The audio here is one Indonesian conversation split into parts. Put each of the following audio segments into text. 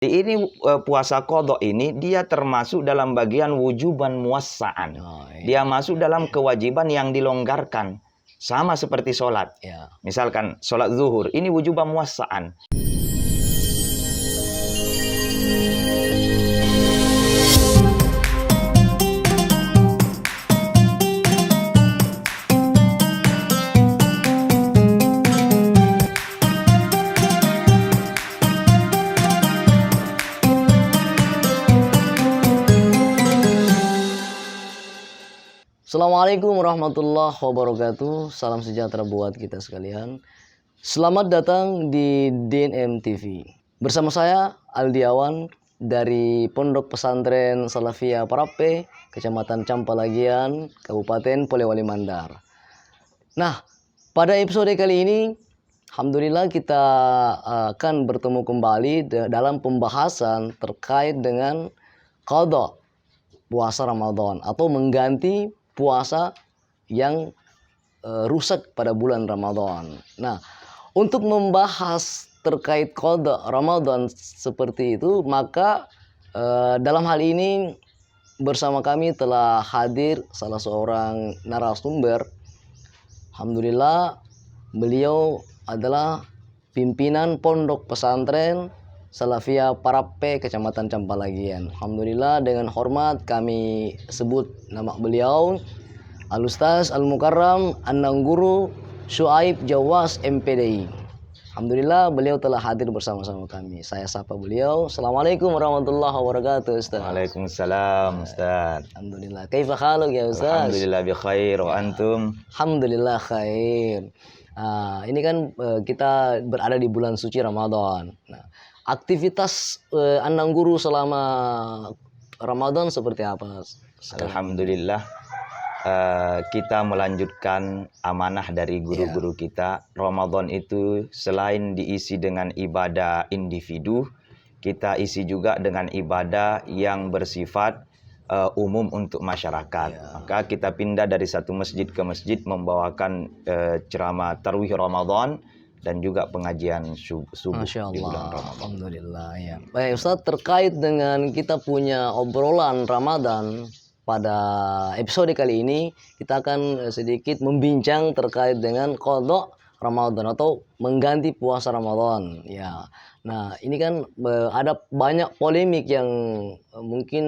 Ini puasa qadha ini dia termasuk dalam bagian wujuban muwassa'an. Dia masuk dalam kewajiban yang dilonggarkan. Sama seperti sholat. Misalkan sholat zuhur, ini wujuban muwassa'an. Assalamualaikum warahmatullahi wabarakatuh. Salam sejahtera buat kita sekalian. Selamat datang di DNM TV. Bersama saya Aldiawan dari Pondok Pesantren Salafiyah Parape, Kecamatan Campalagian, Kabupaten Polewali Mandar. Nah, pada episode kali ini alhamdulillah kita akan bertemu kembali dalam pembahasan terkait dengan qadha puasa Ramadan atau mengganti puasa yang rusak pada bulan Ramadan. Nah, untuk membahas terkait qadha Ramadan seperti itu, maka dalam hal ini bersama kami telah hadir salah seorang narasumber. Alhamdulillah, beliau adalah pimpinan Pondok Pesantren Salafiyah Parape, Kecamatan Campalagian. Alhamdulillah, dengan hormat kami sebut nama beliau Al-Ustaz Al-Mukarram An-Nangguru Syuaib Jawas MPDI. Alhamdulillah, beliau telah hadir bersama-sama kami. Saya sapa beliau. Assalamualaikum warahmatullahi wabarakatuh, Ustaz. Waalaikumsalam, Ustaz. Alhamdulillah. Kaifa haluk ya, Ustaz? Alhamdulillah bi khair wa antum. Alhamdulillah khair. Ini kan kita berada di bulan suci Ramadan. Nah, aktivitas An-Nangguru selama Ramadan seperti apa? Alhamdulillah, kita melanjutkan amanah dari guru-guru kita. Ramadan itu selain diisi dengan ibadah individu, kita isi juga dengan ibadah yang bersifat umum untuk masyarakat. Maka kita pindah dari satu masjid ke masjid membawakan ceramah Tarwih Ramadan dan juga pengajian subuh di bulan Ramadan. Alhamdulillah ya. Baik Ustaz, terkait dengan kita punya obrolan Ramadan pada episode kali ini, kita akan sedikit membincang terkait dengan qadha Ramadan atau mengganti puasa Ramadan. Ya. Nah, ini kan ada banyak polemik yang mungkin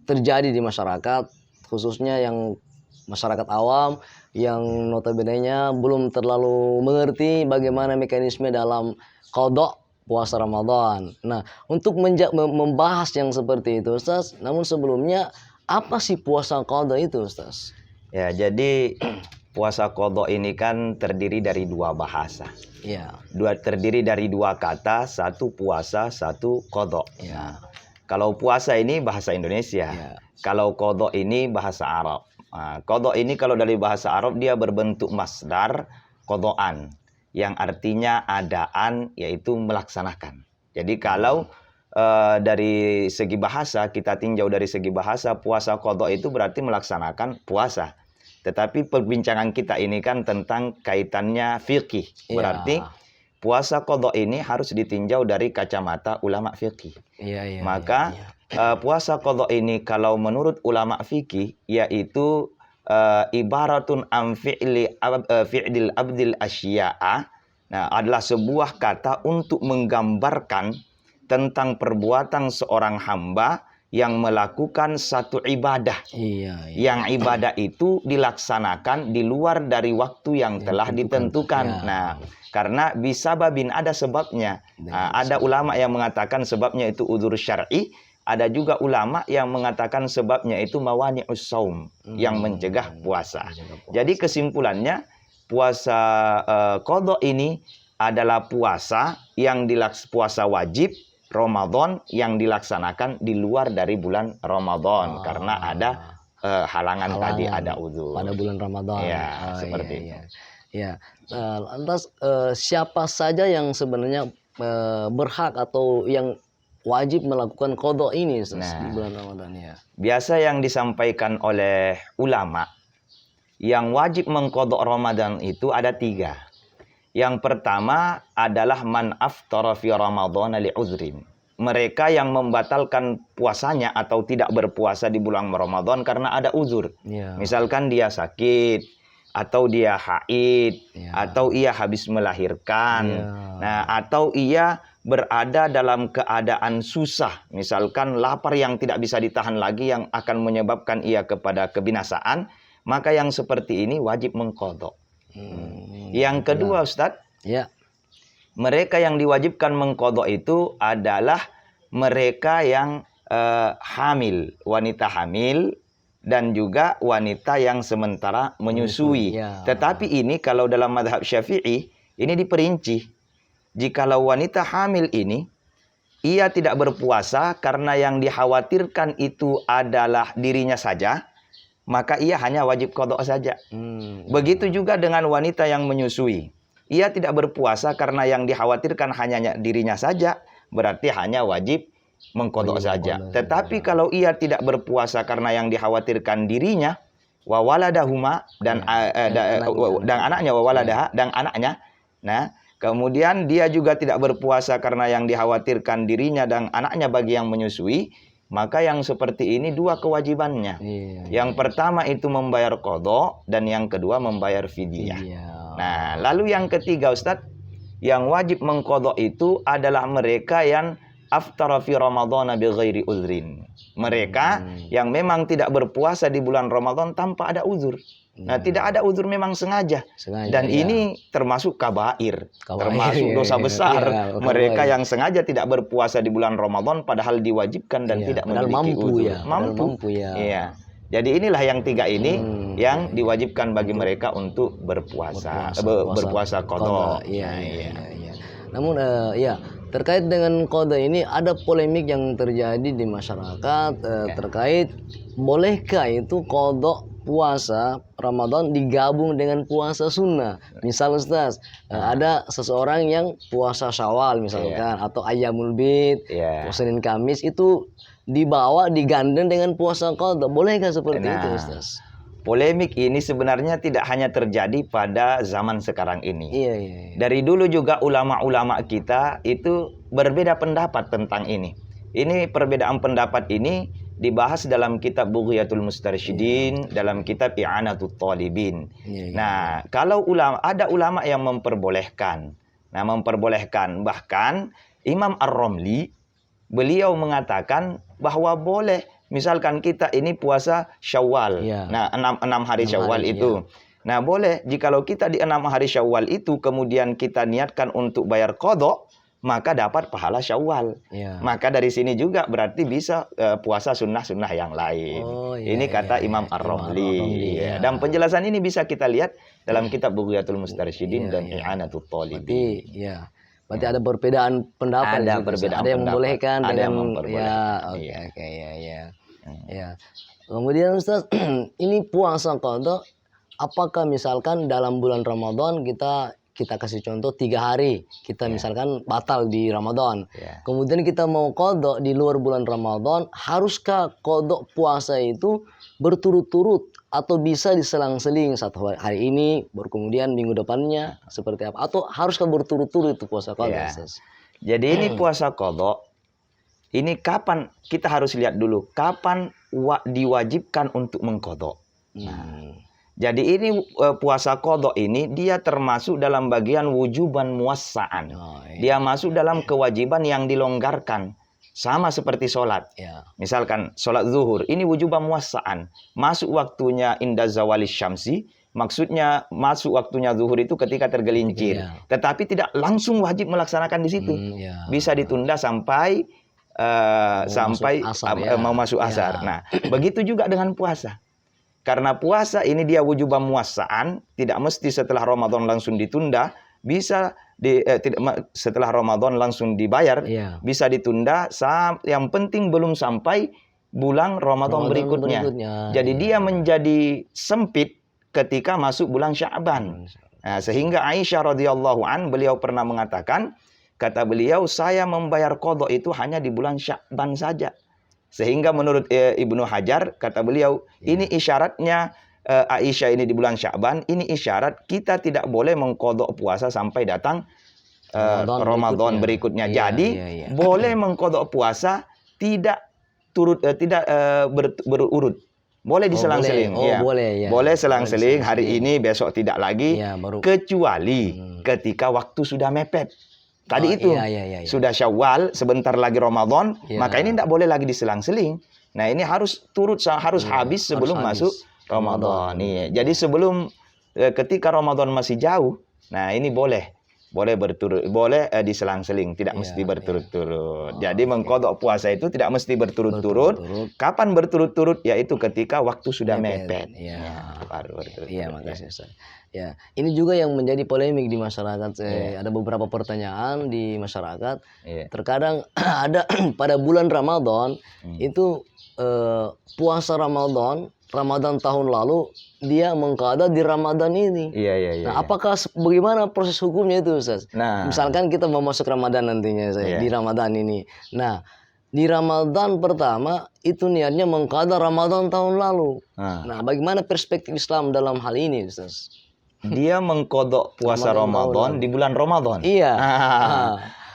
terjadi di masyarakat, khususnya yang masyarakat awam yang notabene-nya belum terlalu mengerti bagaimana mekanisme dalam qadha puasa Ramadan. Nah, untuk membahas yang seperti itu, Ustaz, namun sebelumnya apa sih puasa qadha itu, Ustaz? Ya, jadi puasa qadha ini kan terdiri dari dua bahasa. Ya. Terdiri dari dua kata, satu puasa, satu qadha. Ya. Kalau puasa ini bahasa Indonesia. Ya. Kalau qadha ini bahasa Arab. Nah, qadha ini kalau dari bahasa Arab dia berbentuk masdar qadhaan yang artinya adaan, yaitu melaksanakan. Jadi kalau dari segi bahasa, kita tinjau dari segi bahasa, puasa qadha itu berarti melaksanakan puasa. Tetapi perbincangan kita ini kan tentang kaitannya fikih. Berarti puasa qadha ini harus ditinjau dari kacamata ulama fikih. Maka puasa qadha ini kalau menurut ulama fikih yaitu ibaratun am fi'lil abdil asya'a. Nah, adalah sebuah kata untuk menggambarkan tentang perbuatan seorang hamba yang melakukan satu ibadah. Yang ibadah itu dilaksanakan di luar dari waktu yang telah ditentukan. Nah, karena bisababin ada sebabnya. Ada ulama yang mengatakan sebabnya itu udzur syar'i. Ada juga ulama yang mengatakan sebabnya itu mawani'us shaum, yang mencegah puasa. Jadi kesimpulannya, puasa qadha ini adalah puasa yang puasa wajib Ramadan yang dilaksanakan di luar dari bulan Ramadan karena ada halangan tadi, ada udzur pada bulan Ramadan. Seperti itu. Ya. Lantas siapa saja yang sebenarnya berhak atau yang wajib melakukan qadha ini di bulan Ramadan ya? Biasa yang disampaikan oleh ulama yang wajib mengqadha Ramadan itu ada 3. Yang pertama adalah man aftara fi Ramadhan li uzrin. mereka yang membatalkan puasanya atau tidak berpuasa di bulan Ramadan karena ada uzur. Ya. Misalkan dia sakit, atau dia haid, Ya. atau ia habis melahirkan, Ya. nah atau ia berada dalam keadaan susah, misalkan lapar yang tidak bisa ditahan lagi yang akan menyebabkan ia kepada kebinasaan, maka yang seperti ini wajib mengqadha. Yang kedua, Ustadz, Ya. mereka yang diwajibkan mengqadha itu adalah mereka yang hamil, wanita hamil, dan juga wanita yang sementara menyusui. Ya. Tetapi ini kalau dalam mazhab Syafi'i, ini diperinci. Jikalau wanita hamil ini, ia tidak berpuasa karena yang dikhawatirkan itu adalah dirinya saja, maka ia hanya wajib qadha saja. Begitu juga dengan wanita yang menyusui. Ia tidak berpuasa karena yang dikhawatirkan hanya dirinya saja, berarti hanya wajib mengqadha saja. Tetapi kalau ia tidak berpuasa karena yang dikhawatirkan dirinya, wa waladahuma dan anaknya, wa waladaha dan anaknya. Nah, kemudian dia juga tidak berpuasa karena yang dikhawatirkan dirinya dan anaknya bagi yang menyusui, maka yang seperti ini dua kewajibannya. Yang pertama itu membayar qadha dan yang kedua membayar fidyah. Nah, lalu yang ketiga, Ustadz, yang wajib mengqadha itu adalah mereka yang aftara fi Ramadhan bi ghairi uzrin. Mereka yang memang tidak berpuasa di bulan Ramadan tanpa ada uzur. Nah, tidak ada uzur memang sengaja. Dan ini termasuk kabair, termasuk dosa besar. Mereka yang sengaja tidak berpuasa di bulan Ramadan padahal diwajibkan dan tidak memiliki uzur. Mampu. Iya. Jadi inilah yang tiga ini yang diwajibkan bagi mereka untuk berpuasa qadha. Iya. Namun ya, terkait dengan qadha ini ada polemik yang terjadi di masyarakat terkait bolehkah itu qadha puasa Ramadan digabung dengan puasa sunnah. Misal Ustaz, ada seseorang yang puasa Syawal misalkan atau Ayyamul Bid, Senin Kamis itu dibawa digandeng dengan puasa qadha. Bolehkah seperti itu, Ustaz? Polemik ini sebenarnya tidak hanya terjadi pada zaman sekarang ini. Iya. Dari dulu juga ulama-ulama kita itu berbeda pendapat tentang ini. Ini perbedaan pendapat ini dibahas dalam kitab Bughyatul Mustarsyidin, dalam kitab I'anatut Talibin. Nah, kalau ada ulama yang memperbolehkan. Nah, bahkan Imam Ar-Ramli beliau mengatakan bahwa boleh. Misalkan kita ini puasa Syawal. Nah, 6 hari Syawal itu. Nah, boleh jikalau kita di 6 hari Syawal itu kemudian kita niatkan untuk bayar qadha, maka dapat pahala Syawal. Maka dari sini juga berarti bisa puasa sunnah-sunnah yang lain. Ini kata Imam Ar-Ramli. Dan penjelasan ini bisa kita lihat dalam kitab Bughyatul Mustarsyidin dan I'anatut Talibin. Berarti ada perbedaan pendapat. Ada yang membolehkan, ada yang memperbolehkan. Ya. Kemudian Ustaz, ini puasa qadha, apakah misalkan dalam bulan Ramadan kita kasih contoh 3 hari kita misalkan batal di Ramadan, kemudian kita mau qadha di luar bulan Ramadan, haruskah qadha puasa itu berturut-turut atau bisa diselang-seling, satu hari ini baru kemudian minggu depannya seperti apa, atau haruskah berturut-turut itu puasa qadha? Jadi ini puasa qadha ini kapan kita harus lihat dulu kapan diwajibkan untuk mengqadha. Jadi ini puasa qadha ini dia termasuk dalam bagian wujuban muwassa'an. Dia masuk dalam kewajiban yang dilonggarkan. Sama seperti sholat. Misalkan sholat zuhur ini wujuban muwassa'an. Masuk waktunya inda zawalis syamsi. Maksudnya masuk waktunya zuhur itu ketika tergelincir. Tetapi tidak langsung wajib melaksanakan di situ. Bisa ditunda sampai mau masuk asar. Nah, begitu juga dengan puasa. Karena puasa ini dia wujuban muwassa'an, tidak mesti setelah Ramadan langsung ditunda, bisa setelah Ramadan langsung dibayar, bisa ditunda, yang penting belum sampai bulan Ramadan berikutnya. Jadi dia menjadi sempit ketika masuk bulan Sya'ban. Nah, sehingga Aisyah radhiyallahu an beliau pernah mengatakan, kata beliau, saya membayar qadha itu hanya di bulan Sya'ban saja. Sehingga menurut Ibnu Hajar, kata beliau, ini isyaratnya Aisyah ini di bulan Sya'ban, ini isyarat kita tidak boleh mengqadha puasa sampai datang Ramadan berikutnya. Iya, Jadi iya, iya. boleh mengqadha puasa tidak berurut. Boleh diselang-seling. boleh. Oh, Ya. boleh, ya. Boleh selang-seling, Boleh hari diselang-seling. ini, besok tidak lagi, Iya, baru. kecuali ketika waktu sudah mepet. Tadi Oh, itu iya. sudah Syawal, sebentar lagi Ramadan, Iya. maka ini tidak boleh lagi diselang-seling. Nah, ini harus habis sebelum harus masuk habis. Ramadan. Iya. Jadi sebelum ketika Ramadan masih jauh, nah ini boleh diselang-seling, tidak Iya, mesti berturut-turut. iya. Jadi mengqadha puasa itu tidak mesti berturut-turut. Kapan berturut-turut? Yaitu ketika waktu sudah mepet. Iya. Ya, baru berturut-turut. Iya, makasih Ustaz. Ya, ini juga yang menjadi polemik di masyarakat. Ada beberapa pertanyaan di masyarakat. Iya. Terkadang ada pada bulan Ramadan itu puasa Ramadan tahun lalu dia mengqadha di Ramadan ini. Iya. Nah, apakah bagaimana proses hukumnya itu, Ustaz? Nah. Misalkan kita mau masuk Ramadan nantinya di Ramadan ini. Nah, di Ramadan pertama itu niatnya mengqadha Ramadan tahun lalu. Nah, bagaimana perspektif Islam dalam hal ini, Ustaz? Dia mengqadha puasa Ramadan di bulan Ramadan. Iya.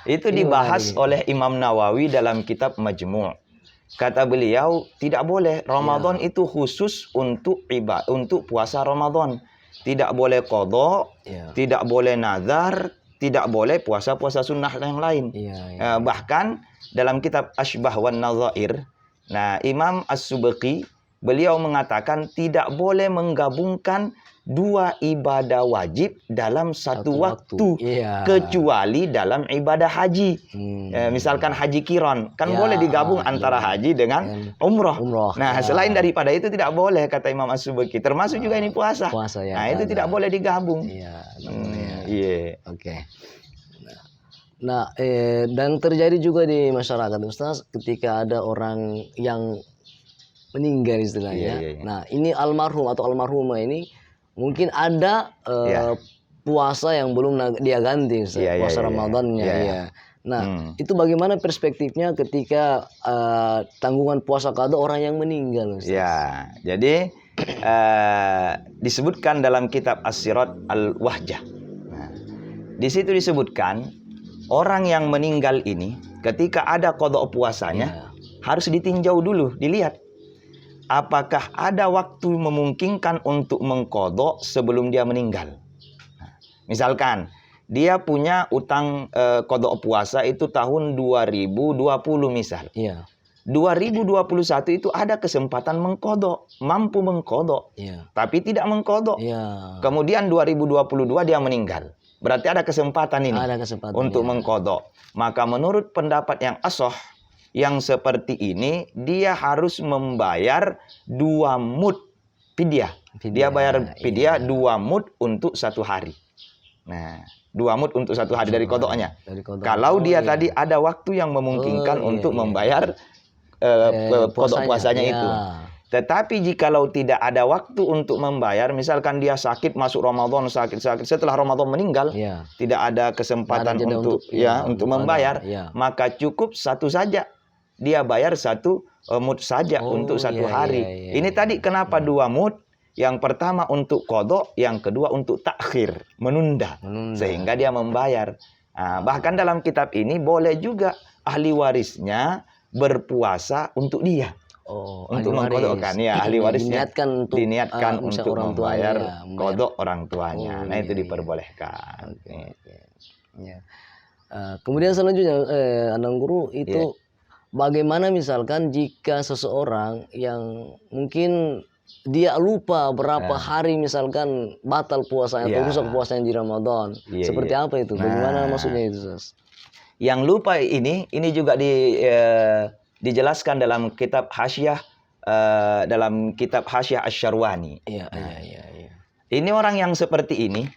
Itu dibahas oleh Imam Nawawi dalam kitab Majmu'. Kata beliau, tidak boleh. Ramadan itu khusus untuk untuk puasa Ramadan. Tidak boleh qadha, tidak boleh nazar, tidak boleh puasa-puasa sunnah yang lain. Bahkan dalam kitab Ashbah wan Nadhair, nah Imam As-Subki beliau mengatakan tidak boleh menggabungkan dua ibadah wajib dalam satu waktu. Kecuali dalam ibadah haji. Misalkan haji qiran, kan boleh digabung antara haji dengan umroh. Nah, selain daripada itu tidak boleh, kata Imam As-Subki. Termasuk juga ini puasa. Nah, itu tidak boleh digabung. Oke. Nah, dan terjadi juga di masyarakat, Ustaz, ketika ada orang yang meninggal istilahnya. Nah, ini almarhum atau almarhumah ini mungkin ada puasa yang belum dia ganti, puasa Ramadannya. Nah, itu bagaimana perspektifnya ketika tanggungan puasa qadha orang yang meninggal, Ustaz? Ya, jadi disebutkan dalam kitab As-Sirat Al-Wahjah. Nah, di situ disebutkan orang yang meninggal ini ketika ada qadha puasanya harus ditinjau dulu, dilihat apakah ada waktu memungkinkan untuk mengqadha sebelum dia meninggal. Nah, misalkan dia punya utang qadha puasa itu tahun 2020 misal. 2021 itu ada kesempatan mengqadha, mampu mengqadha, tapi tidak mengqadha. Kemudian 2022 dia meninggal. Berarti ada kesempatan ini untuk mengqadha. Maka menurut pendapat yang ashah, yang seperti ini dia harus membayar 2 mud fidyah. Dia bayar fidyah 2 mud untuk 1 hari. Nah, 2 mud untuk 1 hari dari qadhanya. Kalau dia tadi ada waktu yang memungkinkan untuk membayar qadha puasanya itu. Tetapi jikalau tidak ada waktu untuk membayar, misalkan dia sakit masuk Ramadan, sakit setelah Ramadan meninggal, tidak ada kesempatan untuk membayar, maka cukup 1 saja. Dia bayar 1 mud saja untuk 1 hari. Ini tadi kenapa 2 mud? Yang pertama untuk qadha, yang kedua untuk takhir, menunda. Sehingga dia membayar. Nah, bahkan dalam kitab ini boleh juga ahli warisnya berpuasa untuk dia. Untuk mengqadhakan, ahli warisnya diniatkan untuk membayar qadha orang tuanya. Nah, itu diperbolehkan. Kemudian selanjutnya, Anang Guru, itu bagaimana misalkan jika seseorang yang mungkin dia lupa berapa hari misalkan batal puasanya atau rusak puasanya di Ramadan. Seperti apa itu? Bagaimana maksudnya itu, Ustaz? Yang lupa ini juga dijelaskan dalam kitab Hasyiah dalam kitab Hasyiah Asy-Syarwani. Ini orang yang seperti ini,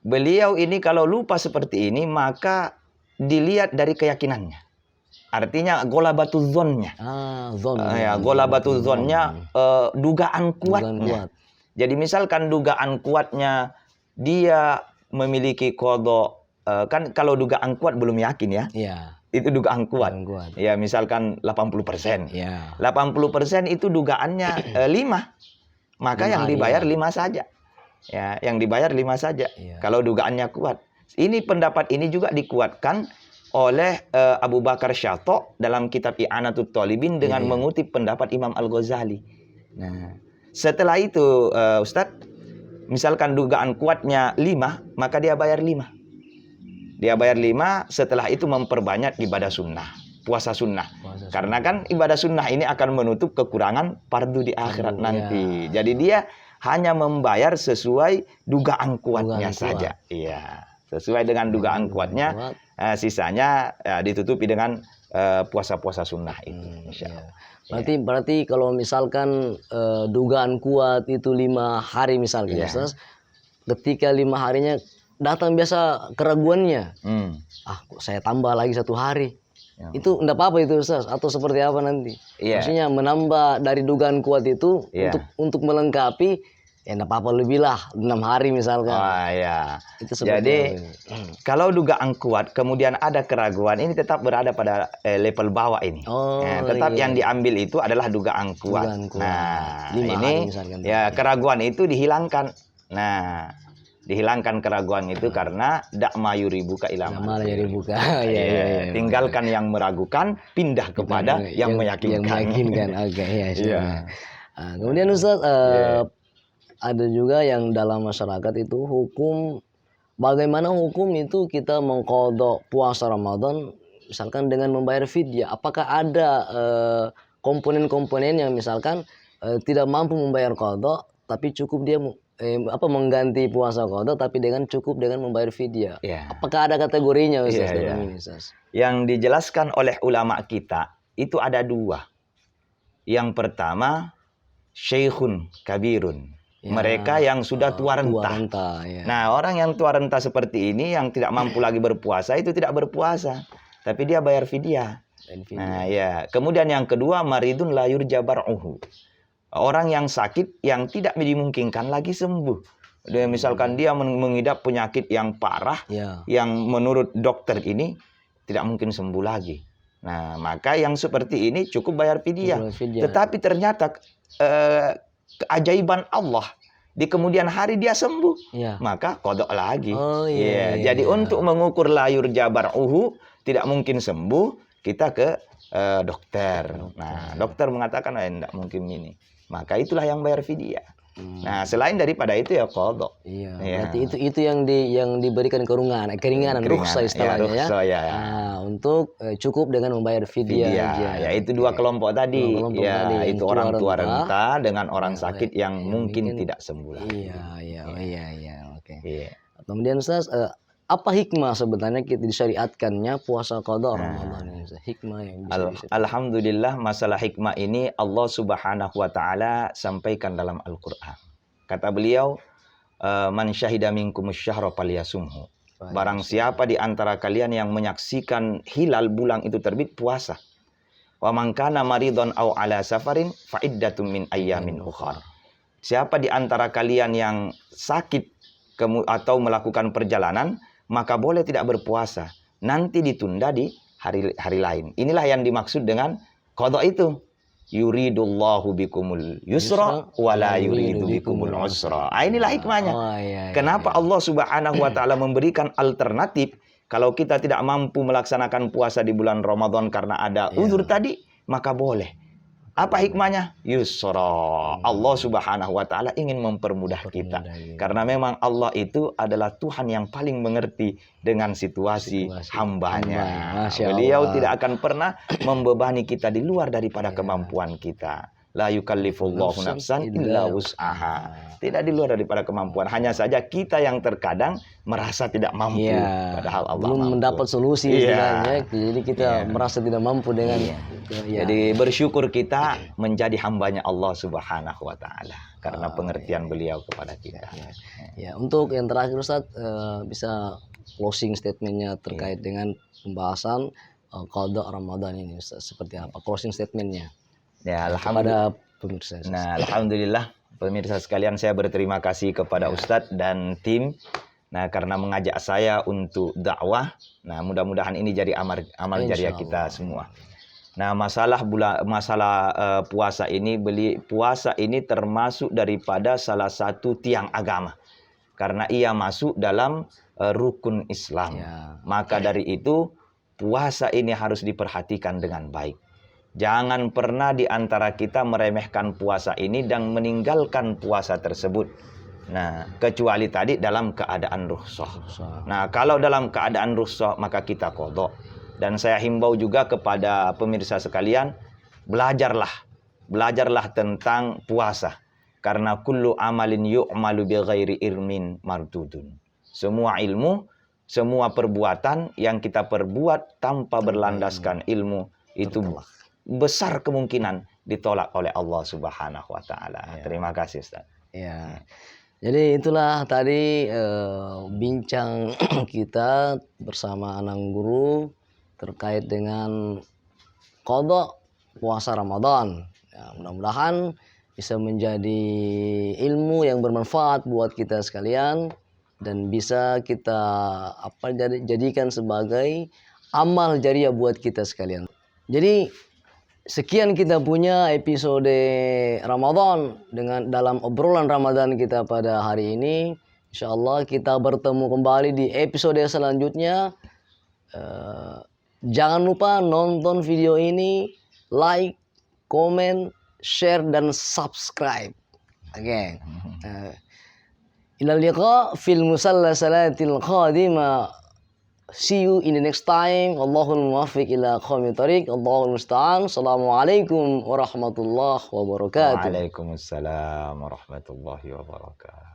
beliau ini kalau lupa seperti ini maka dilihat dari keyakinannya. Artinya golabatuz dzonnya. Golabatuz dzonnya dugaan kuatnya. Jadi misalkan dugaan kuatnya dia memiliki qadha, kan kalau dugaan kuat belum yakin ya. Itu dugaan kuat. Ya, misalkan 80%. 80% itu dugaannya 5. Maka yang dibayar 5 saja. Ya, yang dibayar 5 saja. Kalau dugaannya kuat. Ini pendapat ini juga dikuatkan oleh Abu Bakar Syato dalam kitab I'anatut Thalibin dengan mengutip pendapat Imam Al-Ghazali. Nah, setelah itu Ustadz, misalkan dugaan kuatnya 5, maka dia bayar 5. Dia bayar 5, setelah itu memperbanyak ibadah sunnah, puasa sunnah. Karena kan ibadah sunnah ini akan menutup kekurangan fardu di akhirat nanti. Jadi dia hanya membayar sesuai dugaan kuatnya saja. Iya. Sesuai dengan dugaan kuatnya, sisanya ditutupi dengan puasa-puasa sunnah itu. Berarti kalau misalkan dugaan kuat itu 5 hari misalkan, Ustaz, ketika 5 harinya datang biasa keraguannya, kok saya tambah lagi 1 hari, itu enggak apa-apa itu Ustaz, atau seperti apa nanti? Maksudnya menambah dari dugaan kuat itu untuk melengkapi. Ya enggak apa-apa, lebih lah 6 hari misalkan. Itu jadi kalau dugaan kuat kemudian ada keraguan, ini tetap berada pada level bawah ini. Tetap yang diambil itu adalah dugaan kuat. Nah, ini ya keraguan itu dihilangkan. Nah, dihilangkan keraguan itu karena dakma yuribuka ilama. Tinggalkan yang meragukan, pindah kepada yang meyakinkan. Kemudian Ustaz, ada juga yang dalam masyarakat itu hukum, bagaimana hukum itu kita mengqadha puasa Ramadan misalkan dengan membayar fidyah. Apakah ada komponen-komponen yang misalkan tidak mampu membayar qadha tapi cukup dia mengganti puasa qadha tapi cukup dengan membayar fidyah. Apakah ada kategorinya Ustaz? Yang dijelaskan oleh ulama kita itu ada 2. Yang pertama, syekhun kabirun. Mereka yang sudah tua renta. Nah, orang yang tua renta seperti ini yang tidak mampu lagi berpuasa itu tidak berpuasa, tapi dia bayar fidyah. Nah, kemudian yang kedua, maridun la yurja bar'uhu. Orang yang sakit yang tidak dimungkinkan lagi sembuh. Misalkan dia mengidap penyakit yang parah, yang menurut dokter ini tidak mungkin sembuh lagi. Nah, maka yang seperti ini cukup bayar fidyah. Tetapi ternyata keajaiban Allah, di kemudian hari dia sembuh, maka qadha lagi. Jadi untuk mengukur layur jabar tidak mungkin sembuh, kita ke dokter. Nah, dokter mengatakan tidak mungkin ini, maka itulah yang bayar fidyah. Nah, selain daripada itu ya qadha. Berarti itu yang diberikan keringanan rukhsah istilahnya untuk cukup dengan membayar fidyah. Itu 2 kelompok tadi. Itu orang tua renta dengan orang sakit yang mungkin tidak sembuh lagi. Kemudian Ustaz, apa hikmah sebenarnya kita disyariatkannya puasa qadha Ramadan ini? Hikmah yang bisa Alhamdulillah, masalah hikmah ini Allah Subhanahu wa taala sampaikan dalam Al-Qur'an. Kata beliau, man syahida minkumus syahra falyasumhu. Barang siapa di antara kalian yang menyaksikan hilal bulan itu terbit, puasa. Wa man kana maridon aw ala safarin fa iddatum min ayyamin ukhar. Siapa di antara kalian yang sakit atau melakukan perjalanan, maka boleh tidak berpuasa. Nanti ditunda di hari lain. Inilah yang dimaksud dengan qadha itu. Yuridullahu bikumul yusra wa la yuridu bikumul usra. Inilah hikmahnya. Kenapa Allah Subhanahu wa taala memberikan alternatif kalau kita tidak mampu melaksanakan puasa di bulan Ramadan karena ada uzur tadi, maka boleh. Apa hikmahnya? Yusra. Allah Subhanahu wa taala ingin mempermudah kita. Karena memang Allah itu adalah Tuhan yang paling mengerti dengan situasi hambanya. Beliau tidak akan pernah membebani kita di luar daripada kemampuan kita. La yukallifullahu nafsan illa wus'aha. Tidak di luar daripada kemampuan. Hanya saja kita yang terkadang merasa tidak mampu, padahal Allah belum mampu. mendapat solusi sebenarnya. Jadi kita merasa tidak mampu dengan Jadi bersyukur kita menjadi hambanya Allah Subhanahu wa taala karena pengertian beliau kepada kita. Untuk yang terakhir Ustaz, bisa closing statementnya terkait dengan pembahasan qadha Ramadan ini Ustaz, seperti apa closing statementnya? Alhamdulillah. Pemirsa. Alhamdulillah pemirsa sekalian, saya berterima kasih kepada Ustadz dan tim. Karena mengajak saya untuk dakwah. Mudah-mudahan ini jadi amal jariah kita semua. Masalah puasa ini termasuk daripada salah satu tiang agama. Karena ia masuk dalam rukun Islam. Ya. Maka dari itu puasa ini harus diperhatikan dengan baik. Jangan pernah di antara kita meremehkan puasa ini dan meninggalkan puasa tersebut. Nah, kecuali tadi dalam keadaan rukhsah. Nah, kalau dalam keadaan rukhsah maka kita qadha. Dan saya himbau juga kepada pemirsa sekalian, belajarlah tentang puasa. Karena kullu amalin yu'malu bighairi ilmin mardudun. Semua ilmu, semua perbuatan yang kita perbuat tanpa berlandaskan ilmu itu besar kemungkinan ditolak oleh Allah Subhanahu wa taala. Ya. Terima kasih, Ustaz. Ya. Jadi itulah tadi bincang kita bersama Anang Guru terkait dengan qadha puasa Ramadan. Ya, mudah-mudahan bisa menjadi ilmu yang bermanfaat buat kita sekalian dan bisa kita jadikan sebagai amal jariah buat kita sekalian. Jadi sekian kita punya episode Ramadan dalam obrolan Ramadan kita pada hari ini. Insyaallah kita bertemu kembali di episode selanjutnya. Jangan lupa nonton video ini, like, komen, share dan subscribe. Oke. Ila liqa fil musallasalatil qadimah. See you in the next time. Allahul muwaffiq ila aqwamit thariq. Allahul musta'an. Assalamualaikum warahmatullahi wabarakatuh. Waalaikumsalam warahmatullahi wabarakatuh.